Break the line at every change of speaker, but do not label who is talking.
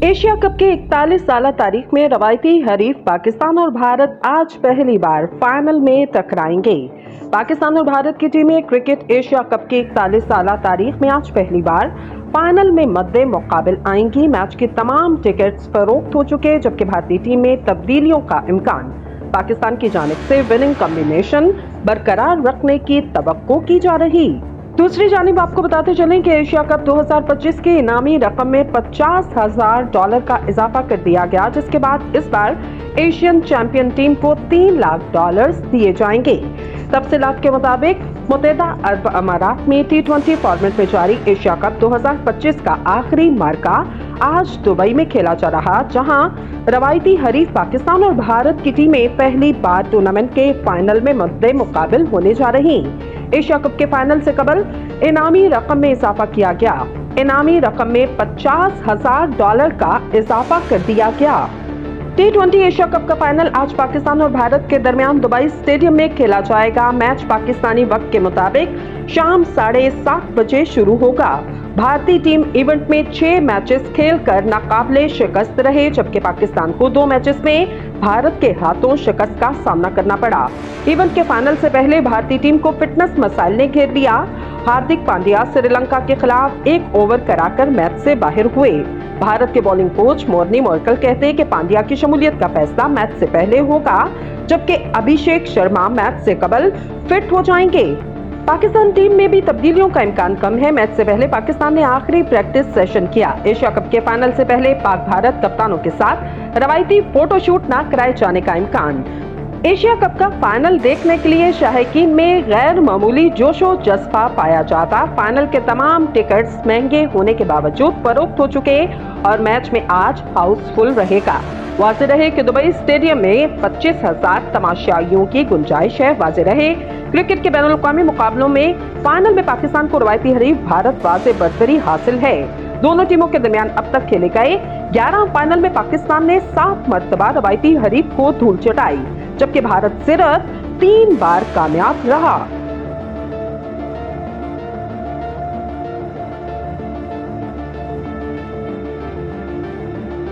Asia cup के 41 साल तारीख में रवायती हरीफ पाकिस्तान और भारत आज पहली बार फाइनल में टकराएंगे। पाकिस्तान और भारत की टीमें क्रिकेट एशिया कप के 41 साल तारीख में आज पहली बार फाइनल में मद्दे मुकाबिल आएंगी। मैच के तमाम टिकट्स फरोख्त हो चुके, जबकि भारतीय टीम में तब्दीलियों का इम्कान पाकिस्तान की जानिब से विनिंग कॉम्बिनेशन बरकरार रखने की तवक्को की जा रही। दूसरी जानिब आपको बताते चलें कि एशिया कप 2025 की इनामी रकम में $50,000 का इजाफा कर दिया गया, जिसके बाद इस बार एशियन चैंपियन टीम को $3 लाख दिए जाएंगे। तफसीलात के मुताबिक मुत्तहिदा अरब अमारात में T20 फॉर्मेट में जारी एशिया कप 2025 का आखिरी मार्का आज दुबई में खेला जा रहा, जहां रवायती हरीफ पाकिस्तान और भारत की टीमें पहली बार टूर्नामेंट के फाइनल में मद्दे मुकाबिल होने जा रही। एशिया कप के फाइनल से कबल इनामी रकम में इजाफा किया गया। इनामी रकम में $50,000 का इजाफा कर दिया गया। T20 एशिया कप का फाइनल आज पाकिस्तान और भारत के दरमियान दुबई स्टेडियम में खेला जाएगा। मैच पाकिस्तानी वक्त के मुताबिक शाम 7:30 बजे शुरू होगा। भारतीय टीम इवेंट में 6 मैचेस खेलकर नाकाबिले शिकस्त रहे, जबकि पाकिस्तान को 2 मैचेस में भारत के हाथों शिकस्त का सामना करना पड़ा। इवेंट के फाइनल से पहले भारतीय टीम को फिटनेस मसाइल ने घेर लिया। हार्दिक पांड्या श्रीलंका के खिलाफ 1 ओवर कराकर मैच से बाहर हुए। भारत के बॉलिंग कोच मोर्नी मोरकल कहते हैं कि पांड्या की शमूलियत का फैसला मैच से पहले होगा, जबकि अभिषेक शर्मा मैच से कबल फिट हो जाएंगे। पाकिस्तान टीम में भी तब्दीलियों का इम्कान कम है। मैच से पहले पाकिस्तान ने आखिरी प्रैक्टिस सेशन किया। एशिया कप के फाइनल से पहले पाक भारत कप्तानों के साथ रवायती फोटोशूट न कराए जाने का इम्कान। एशिया कप का फाइनल देखने के लिए शाहीकीन में गैर मामूली जोशो जज्बा पाया जाता। फाइनल के तमाम टिकट्स महंगे होने के बावजूद फरोख्त हो चुके और मैच में आज हाउसफुल रहेगा। वाज़ेह रहे कि दुबई स्टेडियम में 25,000 तमाशाइयों की गुंजाइश है। वाज़ेह रहे क्रिकेट के बैनुल-अक़वामी मुकाबलों में फाइनल में पाकिस्तान को रवायती हरीफ भारत वाज़ेह बरतरी हासिल है। दोनों टीमों के दरमियान अब तक खेले गए 11 फाइनल में पाकिस्तान ने 7 मरतबा रवायती हरीफ को धूल चटाई, जबकि भारत सिर्फ 3 बार कामयाब रहा।